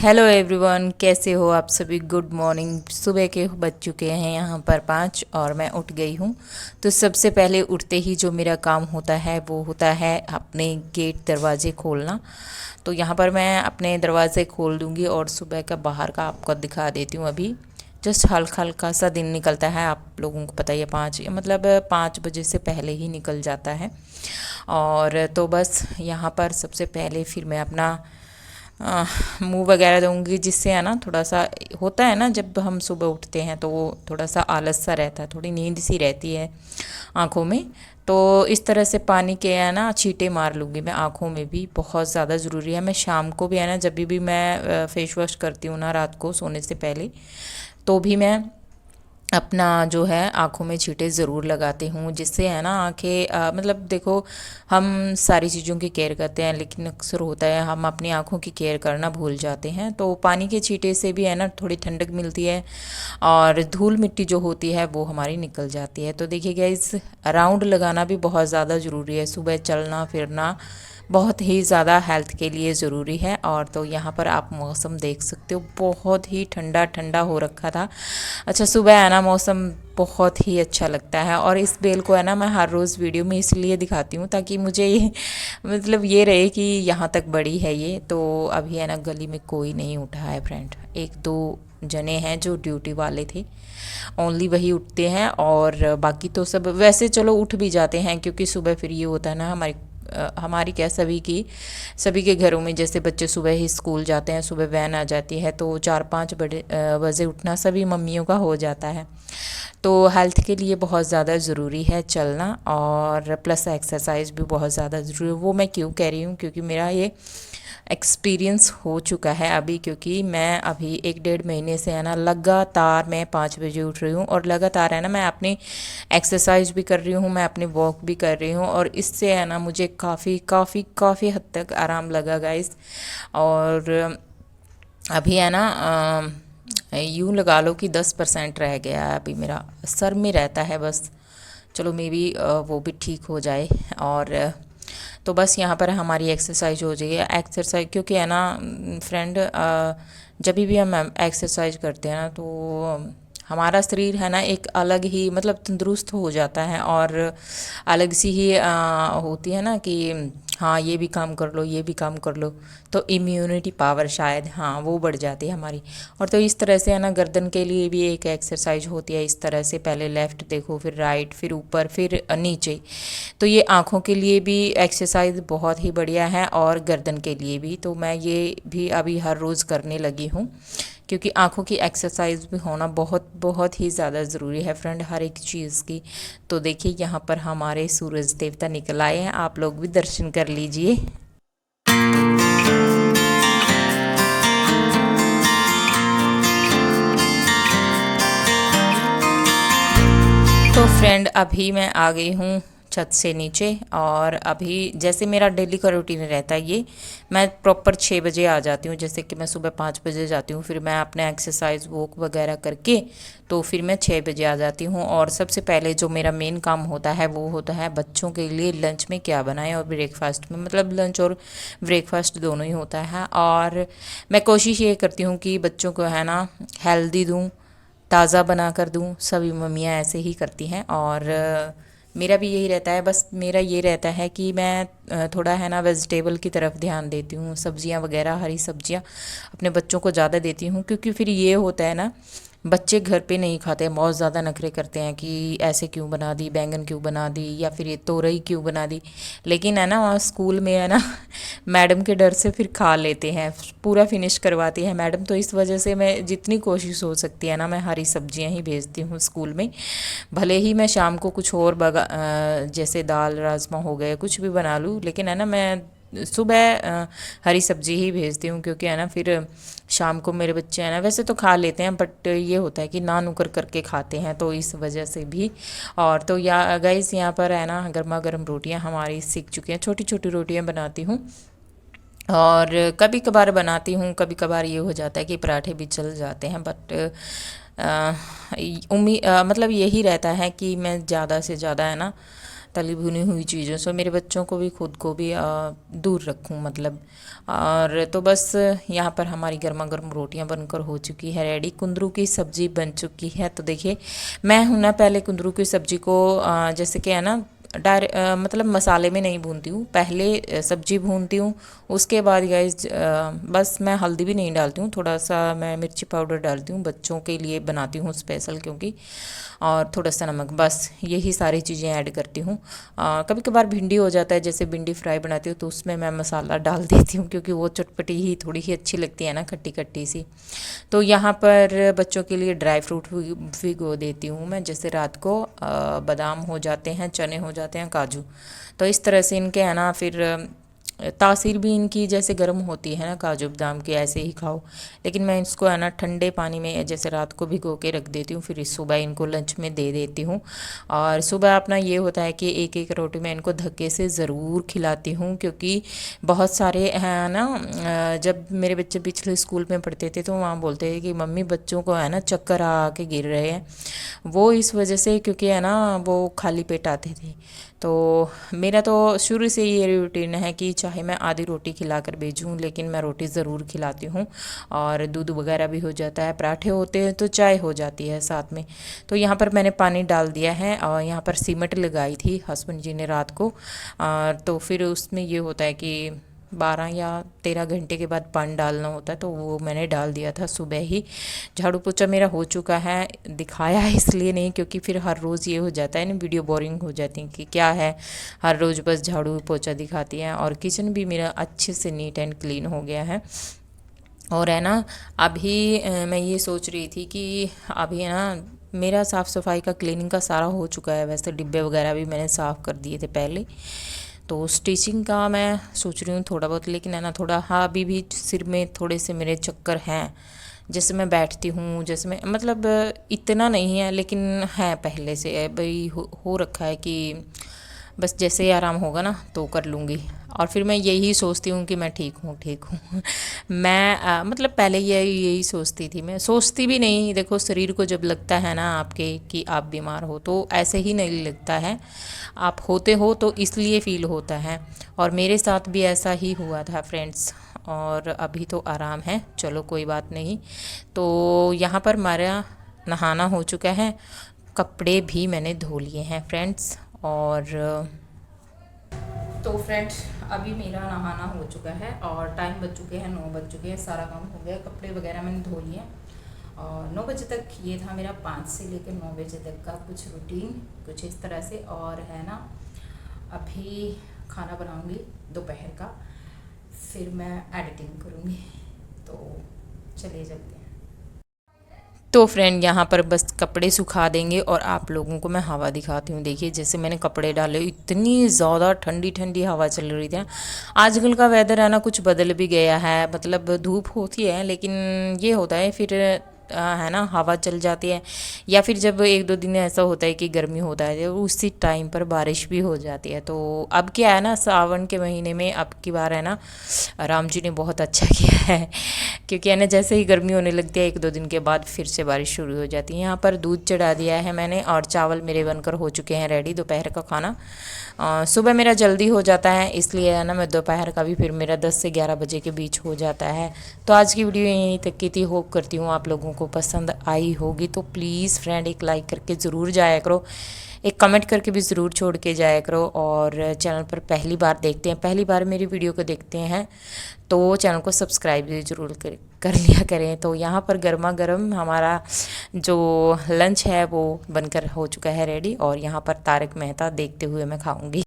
Hello everyone, कैसे हो आप सभी। Good morning. सुबह के बज चुके हैं यहाँ पर 5 और मैं उठ गई हूँ। तो सबसे पहले उठते ही जो मेरा काम होता है वो होता है अपने गेट दरवाजे खोलना। तो यहाँ पर मैं अपने दरवाजे खोल दूँगी और सुबह का बाहर का आपको दिखा देती हूँ। अभी जस्ट हल्का हल्का सा दिन निकलता है, आप लोगों को पता ही है, 5 मतलब 5 बजे से पहले ही निकल जाता है। और तो बस यहाँ पर सबसे पहले फिर मैं अपना मुँह वगैरह दूंगी, जिससे है ना थोड़ा सा होता है ना, जब हम सुबह उठते हैं तो वो थोड़ा सा आलस सा रहता है, थोड़ी नींद सी रहती है आँखों में। तो इस तरह से पानी के है ना छींटे मार लूँगी मैं आँखों में भी, बहुत ज़्यादा ज़रूरी है। मैं शाम को भी है ना, जब भी मैं फेस वॉश करती हूँ ना रात को सोने से पहले, तो भी मैं अपना जो है आँखों में छींटे ज़रूर लगाती हूँ, जिससे है ना आँखें मतलब देखो, हम सारी चीज़ों की केयर करते हैं लेकिन अक्सर होता है हम अपनी आँखों की केयर करना भूल जाते हैं। तो पानी के छींटे से भी है ना थोड़ी ठंडक मिलती है और धूल मिट्टी जो होती है वो हमारी निकल जाती है। तो देखिए गाइस, राउंड लगाना भी बहुत ज़्यादा ज़रूरी है। सुबह चलना फिरना बहुत ही ज़्यादा हेल्थ के लिए ज़रूरी है। और तो यहाँ पर आप मौसम देख सकते हो, बहुत ही ठंडा ठंडा हो रखा था। अच्छा, सुबह है ना मौसम बहुत ही अच्छा लगता है। और इस बेल को है ना मैं हर रोज़ वीडियो में इसलिए दिखाती हूँ ताकि मुझे ये मतलब ये रहे कि यहाँ तक बड़ी है ये। तो अभी है ना गली में कोई नहीं उठा है फ्रेंड, एक दो जने हैं जो ड्यूटी वाले थे, ओनली वही उठते हैं। और बाकी तो सब वैसे चलो उठ भी जाते हैं, क्योंकि सुबह फिर ये होता है ना हमारी क्या सभी के घरों में जैसे बच्चे सुबह ही स्कूल जाते हैं, सुबह वैन आ जाती है, तो 4-5 बजे उठना सभी मम्मियों का हो जाता है। तो हेल्थ के लिए बहुत ज़्यादा ज़रूरी है चलना, और प्लस एक्सरसाइज भी बहुत ज़्यादा ज़रूरी है। वो मैं क्यों कह रही हूँ, क्योंकि मेरा ये एक्सपीरियंस हो चुका है अभी, क्योंकि मैं अभी 1-1.5 महीने से है ना लगातार मैं 5 बजे उठ रही हूँ, और लगातार है ना मैं अपनी एक्सरसाइज भी कर रही हूँ, मैं अपनी वॉक भी कर रही हूँ, और इससे है ना मुझे काफ़ी काफ़ी काफ़ी हद तक आराम लगा गाइस। और अभी है ना यूँ लगा लो कि 10% रह गया है अभी, मेरा सर में रहता है बस। चलो मे बी वो भी ठीक हो जाए। और तो बस यहाँ पर हमारी एक्सरसाइज हो जाएगी। एक्सरसाइज क्योंकि है ना फ्रेंड, जब भी हम एक्सरसाइज करते हैं ना तो हमारा शरीर है ना एक अलग ही मतलब तंदुरुस्त हो जाता है, और अलग सी ही होती है ना कि हाँ ये भी काम कर लो ये भी काम कर लो, तो इम्यूनिटी पावर शायद हाँ वो बढ़ जाती है हमारी। और तो इस तरह से है ना गर्दन के लिए भी एक एक्सरसाइज होती है, इस तरह से पहले लेफ़्ट देखो फिर राइट फिर ऊपर फिर नीचे। तो ये आँखों के लिए भी एक्सरसाइज बहुत ही बढ़िया है, और गर्दन के लिए भी। तो मैं ये भी अभी हर रोज़ करने लगी हूँ, क्योंकि आँखों की एक्सरसाइज भी होना बहुत बहुत ही ज़्यादा ज़रूरी है फ्रेंड, हर एक चीज़ की। तो देखिए यहाँ पर हमारे सूरज देवता निकल आए हैं, आप लोग भी दर्शन कर लीजिए। तो फ्रेंड अभी मैं आ गई हूँ छत से नीचे, और अभी जैसे मेरा डेली का रूटीन रहता है ये, मैं प्रॉपर 6 बजे आ जाती हूँ। जैसे कि मैं सुबह 5 बजे जाती हूँ, फिर मैं अपने एक्सरसाइज वॉक वगैरह करके तो फिर मैं 6 बजे आ जाती हूँ। और सबसे पहले जो मेरा मेन काम होता है वो होता है बच्चों के लिए लंच में क्या बनाएं, और ब्रेकफास्ट में, मतलब लंच और ब्रेकफास्ट दोनों ही होता है। और मैं कोशिश ये करती हूँ कि बच्चों को है ना हेल्दी दूँ, ताज़ा बना कर दूँ। सभी मम्मियाँ ऐसे ही करती हैं, और मेरा भी यही रहता है। बस मेरा ये रहता है कि मैं थोड़ा है ना वेजिटेबल की तरफ ध्यान देती हूँ, सब्जियाँ वगैरह हरी सब्जियाँ अपने बच्चों को ज़्यादा देती हूँ, क्योंकि फिर ये होता है ना बच्चे घर पे नहीं खाते हैं, बहुत ज़्यादा नखरे करते हैं कि ऐसे क्यों बना दी, बैंगन क्यों बना दी, या फिर ये तोरई क्यों बना दी। लेकिन है ना वहाँ स्कूल में है ना मैडम के डर से फिर खा लेते हैं, पूरा फिनिश करवाती है मैडम। तो इस वजह से मैं जितनी कोशिश हो सकती है ना मैं हरी सब्जियां ही भेजती हूँ स्कूल में। भले ही मैं शाम को कुछ और जैसे दाल राजमा हो गए कुछ भी बना लूँ, लेकिन है ना मैं सुबह हरी सब्जी ही भेजती हूँ, क्योंकि है ना फिर शाम को मेरे बच्चे हैं ना वैसे तो खा लेते हैं, बट ये होता है कि ना नुकर करके खाते हैं, तो इस वजह से भी। और तो या गाइस यहाँ पर है ना गर्मा गर्म रोटियाँ हमारी सीख चुकी हैं, छोटी छोटी रोटियाँ बनाती हूँ। और कभी कभार बनाती हूँ, कभी कभार ये हो जाता है कि पराठे भी चल जाते हैं, बट मतलब यही रहता है कि मैं ज़्यादा से ज़्यादा है ना तली भुनी हुई चीज़ों से, मेरे बच्चों को भी खुद को भी दूर रखूं मतलब। और तो बस यहाँ पर हमारी गर्मा गर्म रोटियाँ बनकर हो चुकी है रेडी, कुंदरू की सब्ज़ी बन चुकी है। तो देखिए मैं हूँ ना, पहले कुंदरू की सब्ज़ी को जैसे कि है ना मतलब मसाले में नहीं भूनती हूँ, पहले सब्जी भूनती हूँ, उसके बाद गाइस बस मैं हल्दी भी नहीं डालती हूँ, थोड़ा सा मैं मिर्ची पाउडर डालती हूँ, बच्चों के लिए बनाती हूँ स्पेशल क्योंकि, और थोड़ा सा नमक, बस यही सारी चीज़ें ऐड करती हूँ। कभी कभार भिंडी हो जाता है, जैसे भिंडी फ्राई बनाती हूँ तो उसमें मैं मसाला डाल देती हूँ क्योंकि वो चटपटी ही थोड़ी ही अच्छी लगती है ना, खट्टी खट्टी सी। तो यहाँ पर बच्चों के लिए ड्राई फ्रूट भिगो देती हूँ मैं, जैसे रात को बादाम हो जाते हैं, चने हो जाते हैं, काजू, तो इस तरह से इनके है ना फिर तासीर भी इनकी जैसे गर्म होती है ना काजू बादाम की, ऐसे ही खाओ। लेकिन मैं इसको है ना ठंडे पानी में जैसे रात को भिगो के रख देती हूँ, फिर इस सुबह इनको लंच में दे देती हूँ। और सुबह अपना ये होता है कि एक एक रोटी मैं इनको धक्के से ज़रूर खिलाती हूँ, क्योंकि बहुत सारे हैं ना जब मेरे बच्चे पिछले स्कूल में पढ़ते थे तो वहाँ बोलते हैं कि मम्मी बच्चों को है ना चक्कर आ के गिर रहे हैं, वो इस वजह से क्योंकि है ना वो खाली पेट आते थे। तो मेरा तो शुरू से ये रूटीन है कि चाहे मैं आधी रोटी खिला कर भेजूँ, लेकिन मैं रोटी ज़रूर खिलाती हूँ। और दूध वगैरह भी हो जाता है, पराठे होते हैं तो चाय हो जाती है साथ में। तो यहाँ पर मैंने पानी डाल दिया है, और यहाँ पर सीमेंट लगाई थी हस्बैंड जी ने रात को। तो फिर उसमें ये होता है कि 12 या 13 घंटे के बाद पानी डालना होता है, तो वो मैंने डाल दिया था सुबह ही। झाड़ू पोछा मेरा हो चुका है, दिखाया है इसलिए नहीं क्योंकि फिर हर रोज़ ये हो जाता है ना, वीडियो बोरिंग हो जाती है कि क्या है हर रोज़ बस झाड़ू पोछा दिखाती है। और किचन भी मेरा अच्छे से नीट एंड क्लीन हो गया है। और है ना अभी मैं ये सोच रही थी कि अभी है ना मेरा साफ़ सफाई का क्लीनिंग का सारा हो चुका है, वैसे डिब्बे वगैरह भी मैंने साफ़ कर दिए थे पहले। तो स्टिचिंग का मैं सोच रही हूँ थोड़ा बहुत, लेकिन है ना थोड़ा हाँ अभी भी सिर में थोड़े से मेरे चक्कर हैं। जैसे मैं बैठती हूँ, जैसे मैं मतलब इतना नहीं है लेकिन है पहले से भाई हो रखा है कि बस जैसे ही आराम होगा ना तो कर लूँगी। और फिर मैं यही सोचती हूँ कि मैं ठीक हूँ ठीक हूँ मैं मतलब पहले यही सोचती थी, मैं सोचती भी नहीं, देखो शरीर को जब लगता है ना आपके कि आप बीमार हो तो ऐसे ही नहीं लगता है, आप होते हो तो इसलिए फील होता है। और मेरे साथ भी ऐसा ही हुआ था फ्रेंड्स, और अभी तो आराम है, चलो कोई बात नहीं। तो यहाँ पर हमारा नहाना हो चुका है, कपड़े भी मैंने धो लिए हैं फ्रेंड्स। और तो फ्रेंड्स अभी मेरा नहाना हो चुका है और टाइम बज चुके हैं 9 बज चुके हैं, सारा काम हो गया, कपड़े वगैरह मैंने धो लिए। और 9 बजे तक ये था मेरा 5 से लेकर 9 बजे तक का कुछ रूटीन, कुछ इस तरह से। और है ना अभी खाना बनाऊंगी दोपहर का, फिर मैं एडिटिंग करूँगी, तो चलिए चलते हैं। तो फ्रेंड यहाँ पर बस कपड़े सुखा देंगे और आप लोगों को मैं हवा दिखाती हूँ। देखिए जैसे मैंने कपड़े डाले, इतनी ज़्यादा ठंडी ठंडी हवा चल रही थी। आजकल का वेदर है ना कुछ बदल भी गया है, मतलब धूप होती है लेकिन ये होता है फिर है ना हवा चल जाती है, या फिर जब एक दो दिन ऐसा होता है कि गर्मी होता है उसी टाइम पर बारिश भी हो जाती है। तो अब क्या है ना सावन के महीने में अब की बार है ना राम जी ने बहुत अच्छा किया है क्योंकि है ना जैसे ही गर्मी होने लगती है एक दो दिन के बाद फिर से बारिश शुरू हो जाती है। यहाँ पर दूध चढ़ा दिया है मैंने और चावल मेरे बनकर हो चुके हैं रेडी दोपहर का खाना। सुबह मेरा जल्दी हो जाता है इसलिए है ना मैं दोपहर का भी फिर मेरा 10 से 11 बजे के बीच हो जाता है। तो आज की वीडियो यहीं तक की थी, होप करती हूँ आप लोगों को पसंद आई होगी। तो प्लीज़ फ्रेंड एक लाइक करके ज़रूर जाया करो, एक कमेंट करके भी ज़रूर छोड़ के जाया करो। और चैनल पर पहली बार देखते हैं, पहली बार मेरी वीडियो को देखते हैं तो चैनल को सब्सक्राइब भी ज़रूर कर लिया करें। तो यहाँ पर गर्मा गर्म हमारा जो लंच है वो बनकर हो चुका है रेडी, और यहाँ पर तारक मेहता देखते हुए मैं खाऊंगी।